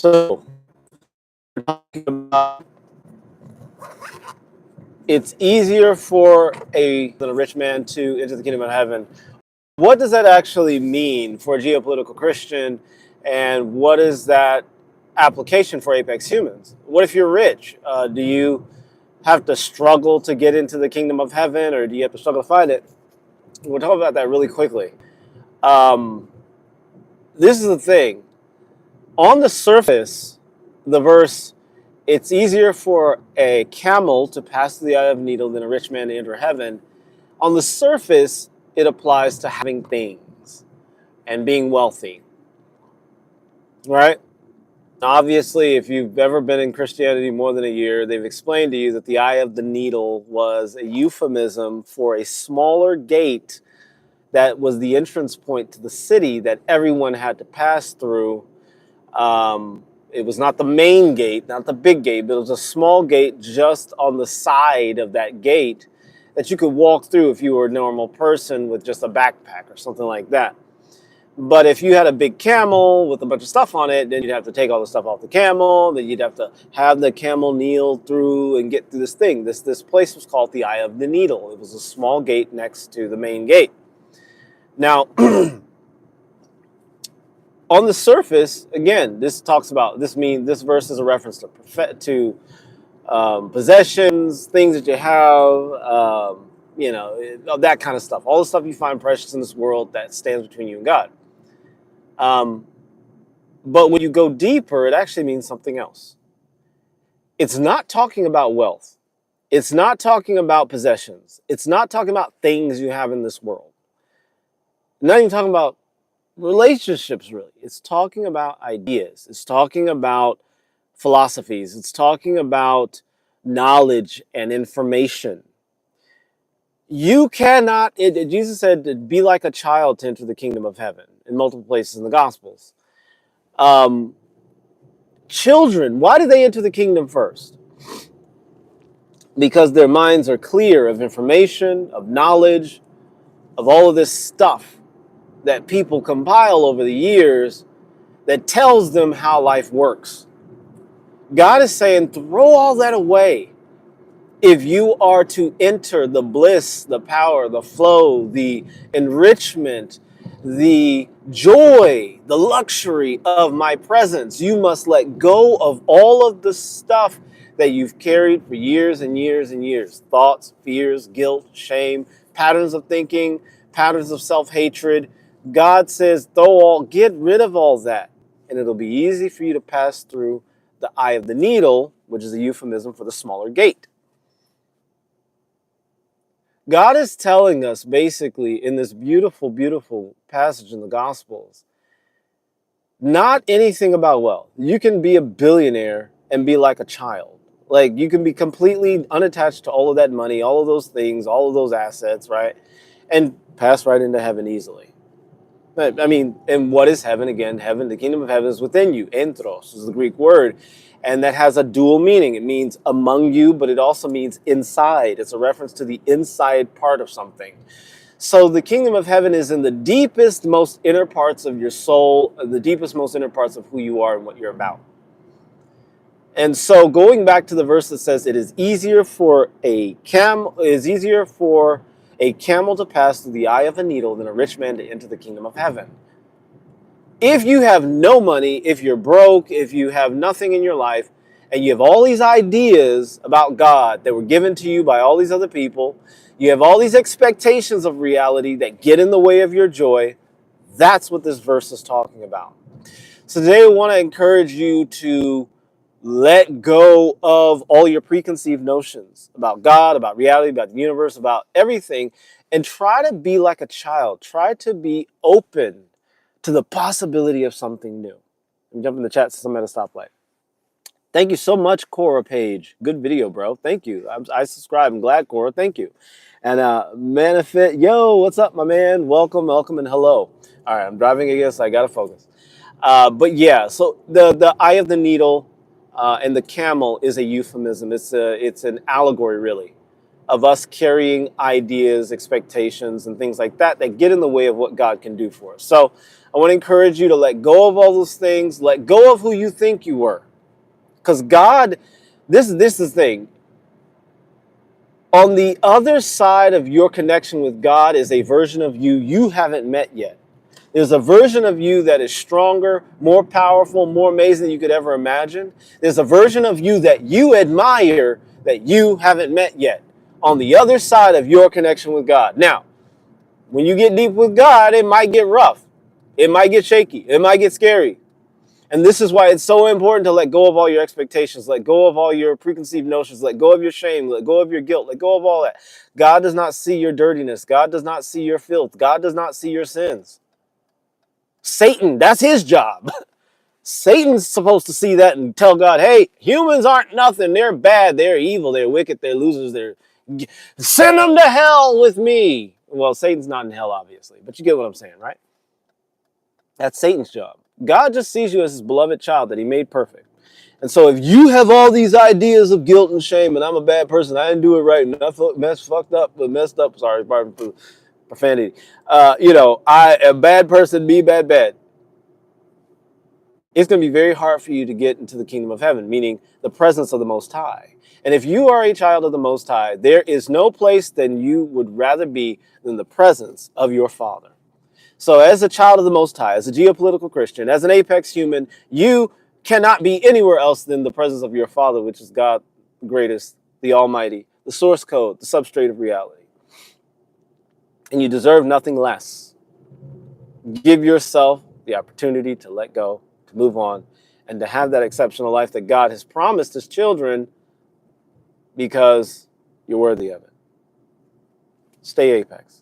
So, we're talking about it's easier for than a rich man to enter the kingdom of heaven. What does that actually mean for a geopolitical Christian? And what is that application for Apex humans? What if you're rich? Do you have to struggle to get into the kingdom of heaven, or do you have to struggle to find it? We'll talk about that really quickly. Um, this is the thing. On the surface, the verse, it's easier for a camel to pass through the eye of a needle than a rich man to enter heaven. On the surface, it applies to having things and being wealthy, right? Obviously, if you've ever been in Christianity more than a year, they've explained to you that the eye of the needle was a euphemism for a smaller gate that was the entrance point to the city that everyone had to pass through. It was not the main gate, not the big gate, but it was a small gate just on the side of that gate that you could walk through if you were a normal person with just a backpack or something like that. But if you had a big camel with a bunch of stuff on it, then you'd have to take all the stuff off the camel. Then you'd have to have the camel kneel through and get through this thing. This place was called the Eye of the Needle. It was a small gate next to the main gate. Now, on the surface, again, this verse is a reference to possessions, things that you have, that kind of stuff. All the stuff you find precious in this world that stands between you and God. But when you go deeper, it actually means something else. It's not talking about wealth. It's not talking about possessions. It's not talking about things you have in this world. Not even talking about relationships, really. It's talking about ideas. It's talking about philosophies. It's talking about knowledge and information. You cannot, Jesus said, to be like a child to enter the kingdom of heaven in multiple places in the Gospels. Children, why do they enter the kingdom first? Because their minds are clear of information, of knowledge, of all of this stuff that people compile over the years that tells them how life works. God is saying, throw all that away if you are to enter the bliss, the power, the flow, the enrichment, the joy, the luxury of my presence. You must let go of all of the stuff that you've carried for years and years and years. Thoughts, fears, guilt, shame, patterns of thinking, patterns of self-hatred. God says, get rid of all that, and it'll be easy for you to pass through the eye of the needle, which is a euphemism for the smaller gate. God is telling us basically in this beautiful, beautiful passage in the Gospels, not anything about wealth. You can be a billionaire and be like a child. Like, you can be completely unattached to all of that money, all of those things, all of those assets, right? And pass right into heaven easily. I mean, and what is heaven again? Heaven, the kingdom of heaven is within you. Entros is the Greek word. And that has a dual meaning. It means among you, but it also means inside. It's a reference to the inside part of something. So the kingdom of heaven is in the deepest, most inner parts of your soul, the deepest, most inner parts of who you are and what you're about. And so going back to the verse that says it is easier for a camel to pass through the eye of a needle than a rich man to enter the kingdom of heaven. If you have no money, if you're broke, if you have nothing in your life, and you have all these ideas about God that were given to you by all these other people, you have all these expectations of reality that get in the way of your joy, that's what this verse is talking about. So today I want to encourage you to let go of all your preconceived notions about God, about reality, about the universe, about everything, and try to be like a child. Try to be open to the possibility of something new. Let me jump in the chat since I'm at a stoplight. Thank you so much, Cora Page. Good video, bro. Thank you. I subscribe. I'm glad, Cora. Thank you. And Manifit, yo, what's up, my man? Welcome, and hello. All right, I'm driving again, so I got to focus. But yeah, so the eye of the needle and the camel is a euphemism. It's an allegory, really, of us carrying ideas, expectations, and things like that that get in the way of what God can do for us. So I want to encourage you to let go of all those things. Let go of who you think you were. Because God, this is the thing. On the other side of your connection with God is a version of you you haven't met yet. There's a version of you that is stronger, more powerful, more amazing than you could ever imagine. There's a version of you that you admire that you haven't met yet on the other side of your connection with God. Now, when you get deep with God, it might get rough. It might get shaky. It might get scary. And this is why it's so important to let go of all your expectations, let go of all your preconceived notions, let go of your shame, let go of your guilt, let go of all that. God does not see your dirtiness. God does not see your filth. God does not see your sins. Satan, that's his job. Satan's supposed to see that and tell God, hey, humans aren't nothing. They're bad. They're evil. They're wicked. They're losers. Send them to hell with me. Well, Satan's not in hell, obviously, but you get what I'm saying, right? That's Satan's job. God just sees you as his beloved child that he made perfect. And so if you have all these ideas of guilt and shame, and I'm a bad person, I didn't do it right, and I messed up, sorry, profanity. I a bad person, be bad. It's going to be very hard for you to get into the kingdom of heaven, meaning the presence of the Most High. And if you are a child of the Most High, there is no place that you would rather be than the presence of your Father. So as a child of the Most High, as a geopolitical Christian, as an apex human, you cannot be anywhere else than the presence of your Father, which is God the greatest, the Almighty, the source code, the substrate of reality. And you deserve nothing less. Give yourself the opportunity to let go, to move on, and to have that exceptional life that God has promised his children because you're worthy of it. Stay apex.